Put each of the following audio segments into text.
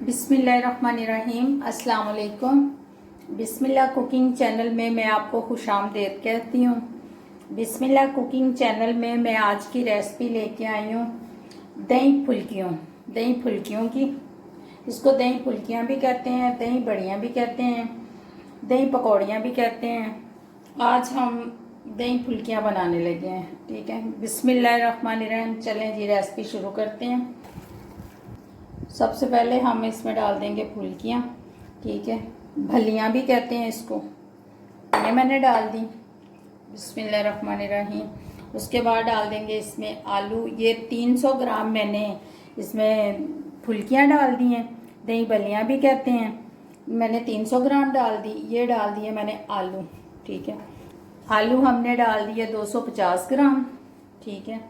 बिस्मिल्लाहिर्रहमानिर्रहीम। अस्सलाम वालेकुम। बिस्मिल्लाह कुकिंग चैनल में मैं आपको खुशामदीद कहती हूँ। बिस्मिल्लाह कुकिंग चैनल में मैं आज की रेसिपी लेके आई हूँ दही फुल्कियों की। इसको दही फुल्कियाँ भी कहते हैं, दही बड़ियाँ भी कहते हैं, दही पकौड़ियाँ भी कहते हैं। आज हम दही फुल्कियाँ बनाने लगे हैं। ठीक है, बिस्मिल्लाहिर्रहमानिर्रहीम। चलें जी, रेसिपी शुरू करते हैं। सबसे पहले हम इसमें डाल देंगे फुल्कियाँ। ठीक है, भलियाँ भी कहते हैं इसको। ये मैंने डाल दी। बिस्मिल्लाहिर्रहमानिर्रहीम। उसके बाद डाल देंगे इसमें आलू। ये 300 ग्राम मैंने इसमें फुल्कियाँ डाल दी हैं, दही भलियाँ भी कहते हैं। मैंने 300 ग्राम डाल दी। ये डाल दिए मैंने आलू। ठीक है, आलू हमने डाल दिए 250 ग्राम। ठीक है,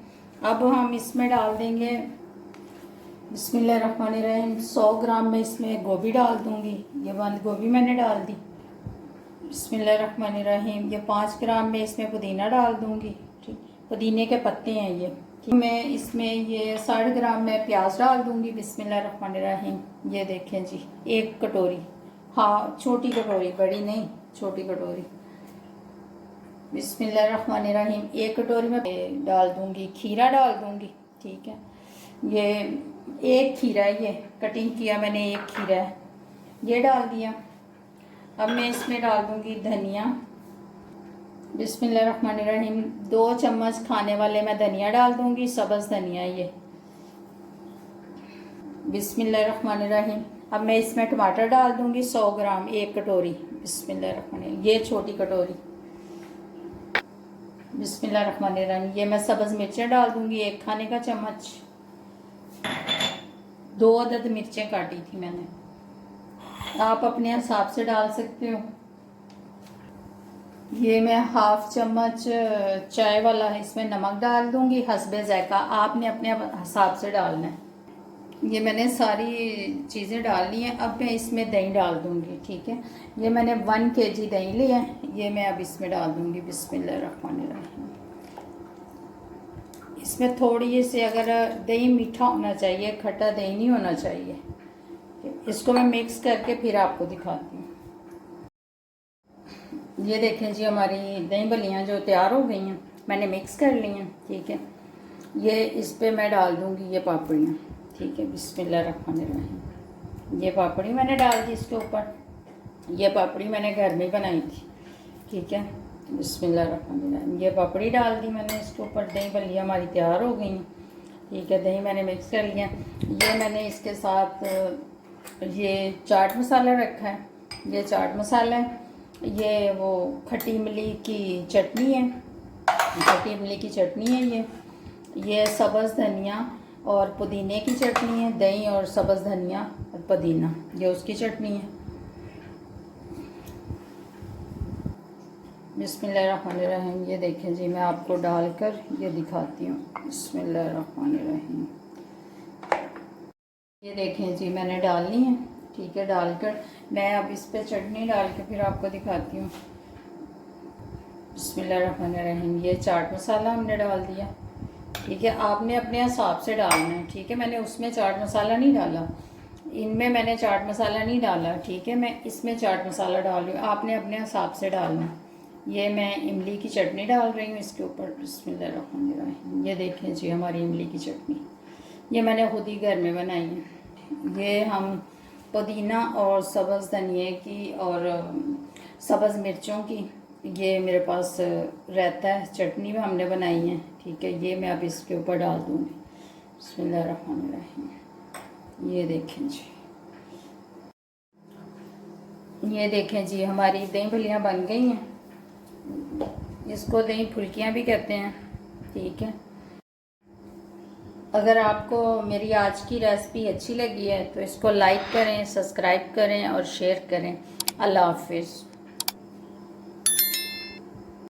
अब हम इसमें डाल देंगे बिस्मिल्लाहिर्रहमानिर्रहीम 100 ग्राम में इसमें गोभी डाल दूंगी। ये बंद गोभी मैंने डाल दी। बिस्मिल्लाहिर्रहमानिर्रहीम। ये 5 ग्राम में इसमें पुदीना डाल दूंगी। ठीक, पुदीने के पत्ते हैं ये। मैं इसमें ये 60 ग्राम में प्याज डाल दूंगी। बिस्मिल्लाहिर्रहमानिर्रहीम। ये देखें जी, 1 कटोरी, हाँ छोटी कटोरी, बड़ी नहीं, छोटी कटोरी। बिस्मिल्लाहिर्रहमानिर्रहीम। 1 कटोरी में डाल दूंगी खीरा डाल दूंगी। ठीक है, ये 1 खीरा है, ये कटिंग किया मैंने 1 खीरा है, ये डाल दिया। अब मैं इसमें डाल दूंगी धनिया। बिस्मिल्लाहिर्रहमानिर्रहीम। 2 चम्मच खाने वाले मैं धनिया डाल दूंगी, सब्ज़ धनिया ये। बिस्मिल्लाहिर्रहमानिर्रहीम। अब मैं इसमें टमाटर डाल दूंगी 100 ग्राम, 1 कटोरी। बिस्मिल्लाहिर्रहमानिर्रहीम। ये छोटी कटोरी। बिस्मिल्लाहिर्रहमानिर्रहीम। ये मैं सब्ज़ मिर्चें डाल दूंगी, 1 खाने का चम्मच। 2 अदद मिर्चें काटी थी मैंने, आप अपने हिसाब से डाल सकते हो। ये मैं 1/2 चम्मच चाय वाला है, इसमें नमक डाल दूंगी हस्बे ज़ायका, आपने अपने हिसाब से डालना है। ये मैंने सारी चीज़ें डाल ली हैं। अब मैं इसमें दही डाल दूंगी। ठीक है, ये मैंने 1 kg दही लिया है, ये मैं अब इसमें डाल दूंगी। बिस्मिल्लाहिर्रहमानिर्रहीम। इसमें थोड़ी सी, अगर दही मीठा होना चाहिए, खट्टा दही नहीं होना चाहिए। इसको मैं मिक्स करके फिर आपको दिखाती हूँ। ये देखें जी, हमारी दही भलियाँ जो तैयार हो गई हैं, मैंने मिक्स कर ली हैं। ठीक है, ये इस पे मैं डाल दूँगी ये पापड़ियाँ। ठीक है, बिस्मिल्लाहिर्रहमानिर्रहीम। ये पापड़ी मैंने डाल दी इसके ऊपर। ये पापड़ी मैंने घर में बनाई थी। ठीक है, बिस्मिल्लाहिर्रहमानिर्रहीम। ये पापड़ी डाल दी मैंने इसके ऊपर। दही भलियाँ हमारी तैयार हो गई हैं। ठीक है, दही मैंने मिक्स कर लिया। ये मैंने इसके साथ ये चाट मसाला रखा है, ये चाट मसाला है। ये वो खट्टी इमली की चटनी है, खट्टी इमली की चटनी है। ये सब्ज़ धनिया और पुदीने की चटनी है। दही और सब्ज़ धनिया और पुदीना, ये उसकी चटनी है। बिस्मिल्लाहिर्रहमानिर्रहीम। ये देखें जी, मैं आपको डालकर ये दिखाती हूँ। बिस्मिल्लाहिर्रहमानिर्रहीम। ये देखें जी, मैंने डाल ली है। ठीक है, डालकर मैं अब इस पे चटनी डाल के फिर आपको दिखाती हूँ। बिस्मिल्लाहिर्रहमानिर्रहीम। ये चाट मसाला हमने डाल दिया। ठीक है, आपने अपने हिसाब से डालना है। ठीक है, मैंने उसमें चाट मसाला नहीं डाला, इनमें मैंने चाट मसाला नहीं डाला। ठीक है, मैं इसमें चाट मसाला डाल रही हूँ, आपने अपने हिसाब से डालना। ये मैं इमली की चटनी डाल रही हूँ इसके ऊपर। बिस्मिल्लाहिर्रहमानिर्रहीम। ये देखें जी, हमारी इमली की चटनी, ये मैंने खुद ही घर में बनाई है। ये हम पुदीना और सब्ज़ धनिए की और सब्ज़ मिर्चों की, ये मेरे पास रहता है, चटनी भी हमने बनाई है। ठीक है, ये मैं अब इसके ऊपर डाल दूँगी। बिस्मिल्लाहिर्रहमानिर्रहीम। ये देखें जी, ये देखें जी, हमारी दही भलियाँ बन गई हैं। इसको दही फुल्कियाँ भी कहते हैं। ठीक है, अगर आपको मेरी आज की रेसिपी अच्छी लगी है तो इसको लाइक करें, सब्सक्राइब करें और शेयर करें। अल्लाह हाफिज़।